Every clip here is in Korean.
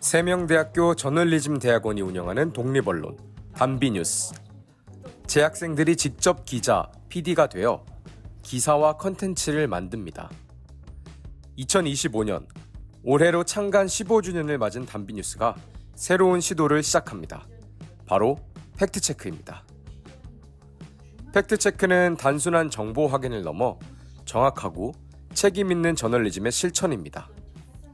세명대학교 저널리즘 대학원이 운영하는 독립언론 단비뉴스. 재학생들이 직접 기자, PD가 되어 기사와 컨텐츠를 만듭니다. 2025년 올해로 창간 15주년을 맞은 단비뉴스가 새로운 시도를 시작합니다. 바로 팩트체크입니다. 팩트체크는 단순한 정보 확인을 넘어 정확하고 책임 있는 저널리즘의 실천입니다.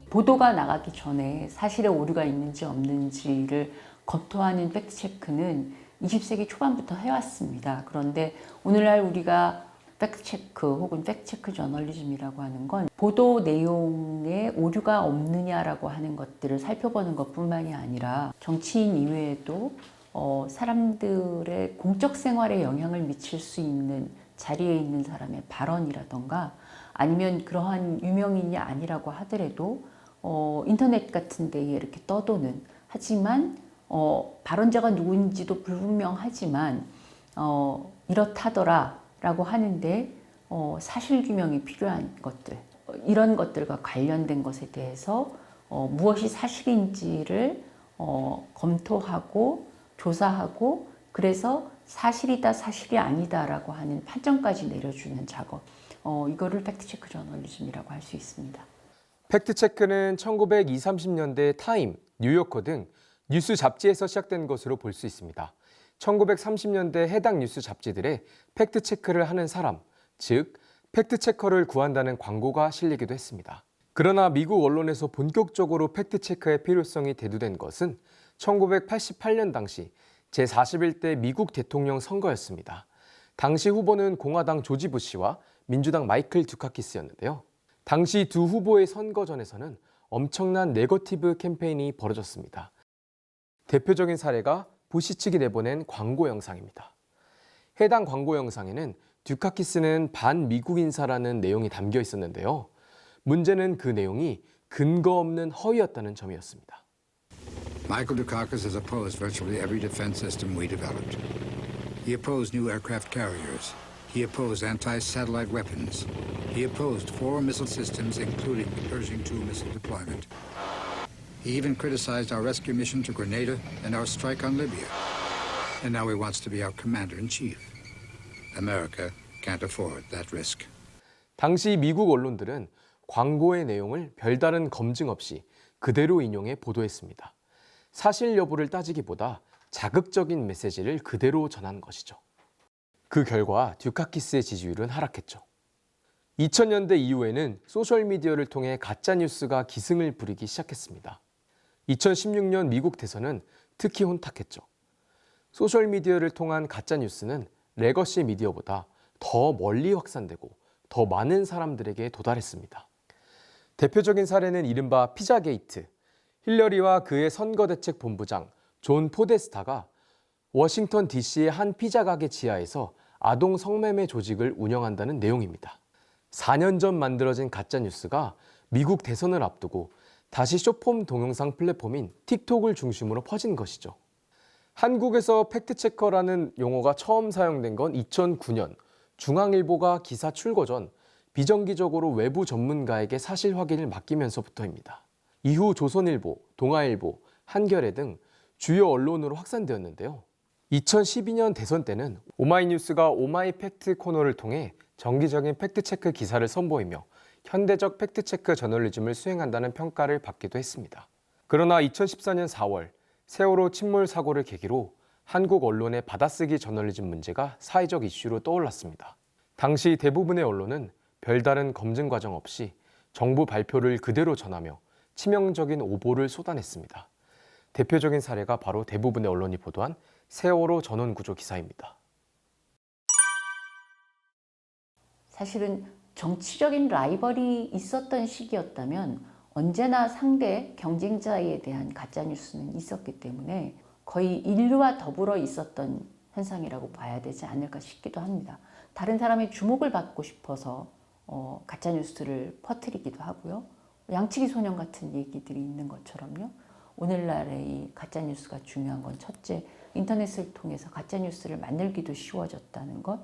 보도가 나가기 전에 사실에 오류가 있는지 없는지를 검토하는 팩트체크는 20세기 초반부터 해왔습니다. 그런데 오늘날 우리가 팩트체크 혹은 팩트체크 저널리즘이라고 하는 건 보도 내용에 오류가 없느냐라고 하는 것들을 살펴보는 것뿐만이 아니라 정치인 이외에도 사람들의 공적 생활에 영향을 미칠 수 있는 자리에 있는 사람의 발언이라던가 아니면 그러한 유명인이 아니라고 하더라도 인터넷 같은 데에 이렇게 떠도는, 하지만 발언자가 누구인지도 불분명하지만 이렇다더라 라고 하는데 사실규명이 필요한 것들, 이런 것들과 관련된 것에 대해서 무엇이 사실인지를 검토하고 조사하고, 그래서 사실이다 사실이 아니다 라고 하는 판정까지 내려주는 작업, 이거를 팩트체크 저널리즘이라고 할 수 있습니다. 팩트체크는 1920, 30년대 타임, 뉴요커 등 뉴스 잡지에서 시작된 것으로 볼 수 있습니다. 1930년대 해당 뉴스 잡지들의 팩트체크를 하는 사람, 즉 팩트체커를 구한다는 광고가 실리기도 했습니다. 그러나 미국 언론에서 본격적으로 팩트체크의 필요성이 대두된 것은 1988년 당시 제41대 미국 대통령 선거였습니다. 당시 후보는 공화당 조지 부시와 민주당 마이클 듀카키스였는데요. 당시 두 후보의 선거전에서는 엄청난 네거티브 캠페인이 벌어졌습니다. 대표적인 사례가 부시 측이 내보낸 광고 영상입니다. 해당 광고 영상에는 듀카키스는 반미국인사라는 내용이 담겨 있었는데요. 문제는 그 내용이 근거 없는 허위였다는 점이었습니다. Michael Dukakis has opposed virtually every defense system we developed. He opposed new aircraft carriers. He opposed anti-satellite weapons. He opposed 4 missile systems, including the Pershing II missile deployment. He even criticized our rescue mission to Grenada and our strike on Libya. And now he wants to be our commander-in-chief. America can't afford that risk. 당시 미국 언론들은 광고의 내용을 별다른 검증 없이 그대로 인용해 보도했습니다. 사실 여부를 따지기보다 자극적인 메시지를 그대로 전한 것이죠. 그 결과 듀카키스의 지지율은 하락했죠. 2000년대 이후에는 소셜미디어를 통해 가짜뉴스가 기승을 부리기 시작했습니다. 2016년 미국 대선은 특히 혼탁했죠. 소셜미디어를 통한 가짜뉴스는 레거시 미디어보다 더 멀리 확산되고 더 많은 사람들에게 도달했습니다. 대표적인 사례는 이른바 피자게이트. 힐러리와 그의 선거대책 본부장 존 포데스타가 워싱턴 DC의 한 피자 가게 지하에서 아동 성매매 조직을 운영한다는 내용입니다. 4년 전 만들어진 가짜뉴스가 미국 대선을 앞두고 다시 숏폼 동영상 플랫폼인 틱톡을 중심으로 퍼진 것이죠. 한국에서 팩트체커라는 용어가 처음 사용된 건 2009년 중앙일보가 기사 출고 전 비정기적으로 외부 전문가에게 사실 확인을 맡기면서부터입니다. 이후 조선일보, 동아일보, 한겨레 등 주요 언론으로 확산되었는데요. 2012년 대선 때는 오마이뉴스가 오마이팩트 코너를 통해 정기적인 팩트체크 기사를 선보이며 현대적 팩트체크 저널리즘을 수행한다는 평가를 받기도 했습니다. 그러나 2014년 4월 세월호 침몰 사고를 계기로 한국 언론의 받아쓰기 저널리즘 문제가 사회적 이슈로 떠올랐습니다. 당시 대부분의 언론은 별다른 검증 과정 없이 정부 발표를 그대로 전하며 치명적인 오보를 쏟아냈습니다. 대표적인 사례가 바로 대부분의 언론이 보도한 세월호 전원구조 기사입니다. 사실은 정치적인 라이벌이 있었던 시기였다면 언제나 상대 경쟁자에 대한 가짜뉴스는 있었기 때문에 거의 인류와 더불어 있었던 현상이라고 봐야 되지 않을까 싶기도 합니다. 다른 사람의 주목을 받고 싶어서 가짜뉴스를 퍼뜨리기도 하고요. 양치기 소년 같은 얘기들이 있는 것처럼요. 오늘날의 이 가짜뉴스가 중요한 건 첫째, 인터넷을 통해서 가짜뉴스를 만들기도 쉬워졌다는 것,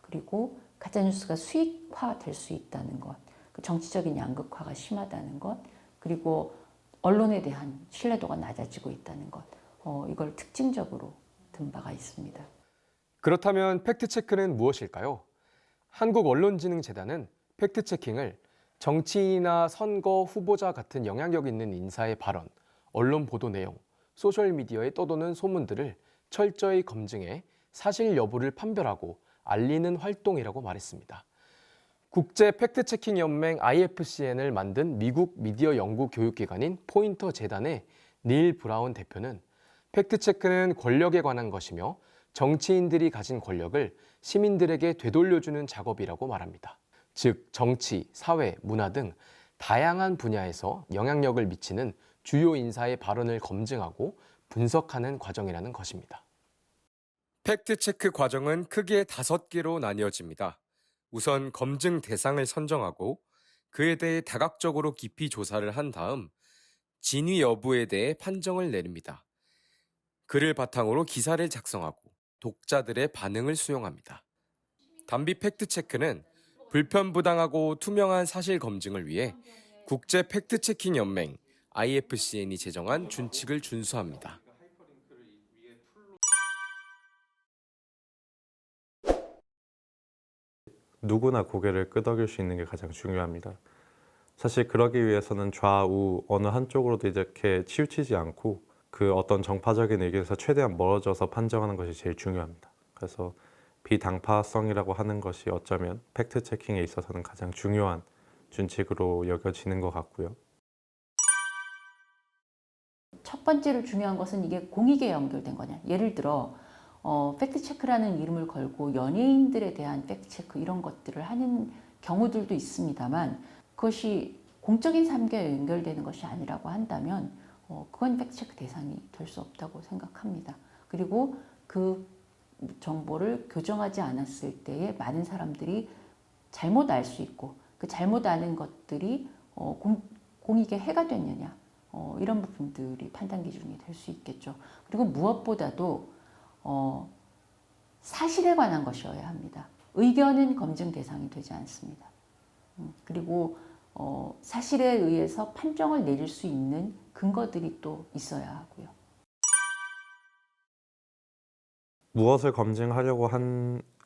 그리고 가짜뉴스가 수익화될 수 있다는 것, 그 정치적인 양극화가 심하다는 것, 그리고 언론에 대한 신뢰도가 낮아지고 있다는 것, 이걸 특징적으로 든 바가 있습니다. 그렇다면 팩트체크는 무엇일까요? 한국언론진흥재단은 팩트체킹을 정치인이나 선거 후보자 같은 영향력 있는 인사의 발언, 언론 보도 내용, 소셜미디어에 떠도는 소문들을 철저히 검증해 사실 여부를 판별하고 알리는 활동이라고 말했습니다. 국제 팩트체킹 연맹 IFCN을 만든 미국 미디어 연구 교육기관인 포인터 재단의 닐 브라운 대표는 팩트체크는 권력에 관한 것이며 정치인들이 가진 권력을 시민들에게 되돌려주는 작업이라고 말합니다. 즉, 정치, 사회, 문화 등 다양한 분야에서 영향력을 미치는 주요 인사의 발언을 검증하고 분석하는 과정이라는 것입니다. 팩트체크 과정은 크게 5개로 나뉘어집니다. 우선 검증 대상을 선정하고 그에 대해 다각적으로 깊이 조사를 한 다음 진위 여부에 대해 판정을 내립니다. 그를 바탕으로 기사를 작성하고 독자들의 반응을 수용합니다. 단비 팩트체크는 불편부당하고 투명한 사실 검증을 위해 국제 팩트체킹 연맹 IFCN이 제정한 준칙을 준수합니다. 누구나 고개를 끄덕일 수 있는 게 가장 중요합니다. 사실 그러기 위해서는 좌우 어느 한쪽으로도 이렇게 치우치지 않고 그 어떤 정파적인 의견에서 최대한 멀어져서 판정하는 것이 제일 중요합니다. 그래서 비당파성이라고 하는 것이 어쩌면 팩트체킹에 있어서는 가장 중요한 준칙으로 여겨지는 것 같고요. 첫 번째로 중요한 것은 이게 공익에 연결된 거냐. 예를 들어 팩트체크라는 이름을 걸고 연예인들에 대한 팩트체크 이런 것들을 하는 경우들도 있습니다만 그것이 공적인 삶과 연결되는 것이 아니라고 한다면 그건 팩트체크 대상이 될 수 없다고 생각합니다. 그리고 그 정보를 교정하지 않았을 때에 많은 사람들이 잘못 알 수 있고 그 잘못 아는 것들이 공익에 해가 됐느냐 이런 부분들이 판단 기준이 될 수 있겠죠. 그리고 무엇보다도 사실에 관한 것이어야 합니다. 의견은 검증 대상이 되지 않습니다. 그리고 사실에 의해서 판정을 내릴 수 있는 근거들이 또 있어야 하고요. 무엇을 검증하려고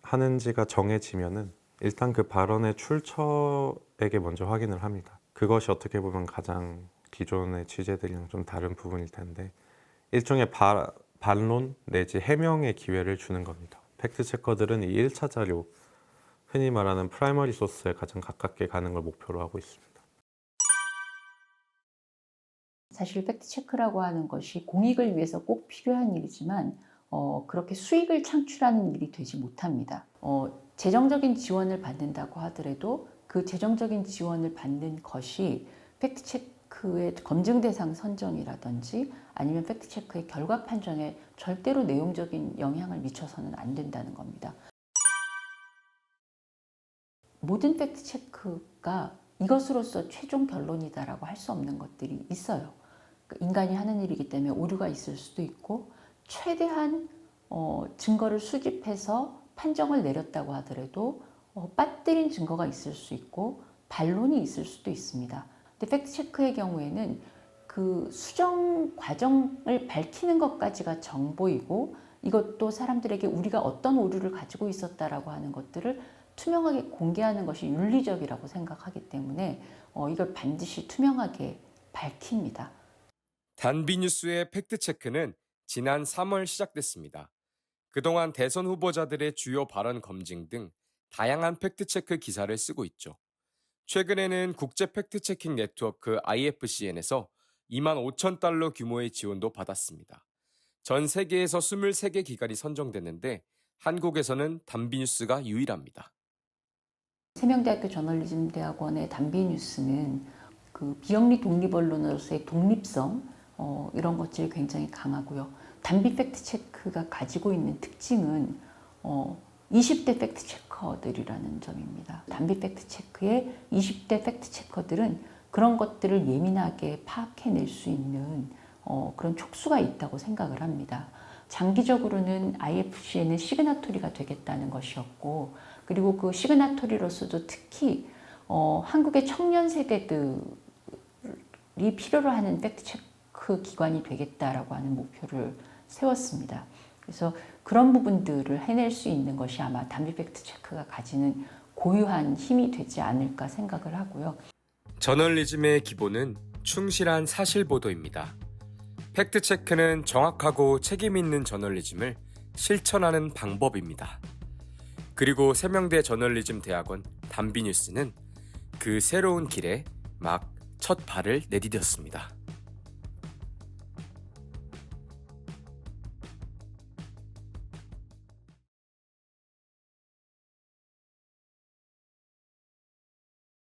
하는지가 정해지면은 일단 그 발언의 출처에게 먼저 확인을 합니다. 그것이 어떻게 보면 가장 기존의 취재들이랑 좀 다른 부분일 텐데 일종의 반론 내지 해명의 기회를 주는 겁니다. 팩트체커들은 이 1차 자료, 흔히 말하는 프라이머리 소스에 가장 가깝게 가는 걸 목표로 하고 있습니다. 사실 팩트체크라고 하는 것이 공익을 위해서 꼭 필요한 일이지만 그렇게 수익을 창출하는 일이 되지 못합니다. 재정적인 지원을 받는다고 하더라도 그 재정적인 지원을 받는 것이 팩트체크의 검증 대상 선정이라든지 아니면 팩트체크의 결과 판정에 절대로 내용적인 영향을 미쳐서는 안 된다는 겁니다. 모든 팩트체크가 이것으로서 최종 결론이다라고 할 수 없는 것들이 있어요. 인간이 하는 일이기 때문에 오류가 있을 수도 있고 최대한 증거를 수집해서 판정을 내렸다고 하더라도 빠뜨린 증거가 있을 수 있고 반론이 있을 수도 있습니다. 근데 팩트체크의 경우에는 그 수정 과정을 밝히는 것까지가 정보이고 이것도 사람들에게 우리가 어떤 오류를 가지고 있었다라고 하는 것들을 투명하게 공개하는 것이 윤리적이라고 생각하기 때문에 이걸 반드시 투명하게 밝힙니다. 단비뉴스의 팩트체크는 지난 3월 시작됐습니다. 그동안 대선 후보자들의 주요 발언 검증 등 다양한 팩트체크 기사를 쓰고 있죠. 최근에는 국제 팩트체킹 네트워크 IFCN에서 25,000달러 규모의 지원도 받았습니다. 전 세계에서 23개 기관이 선정됐는데 한국에서는 단비뉴스가 유일합니다. 세명대학교 저널리즘대학원의 단비뉴스는 그 비영리 독립언론으로서의 독립성 이런 것들이 굉장히 강하고요. 단비 팩트체크가 가지고 있는 특징은 20대 팩트체커들이라는 점입니다. 단비 팩트체크의 20대 팩트체커들은 그런 것들을 예민하게 파악해낼 수 있는 그런 촉수가 있다고 생각을 합니다. 장기적으로는 IFCN의 시그너토리가 되겠다는 것이었고 그리고 그 시그너토리로서도 특히 한국의 청년 세대들을 필요로 하는 팩트체크 기관이 되겠다라고 하는 목표를 세웠습니다. 그래서 그런 부분들을 해낼 수 있는 것이 아마 담비 팩트체크가 가지는 고유한 힘이 되지 않을까 생각을 하고요. 저널리즘의 기본은 충실한 사실 보도입니다. 팩트체크는 정확하고 책임 있는 저널리즘을 실천하는 방법입니다. 그리고 세명대 저널리즘 대학원 담비뉴스는 그 새로운 길에 막 첫 발을 내디뎠습니다.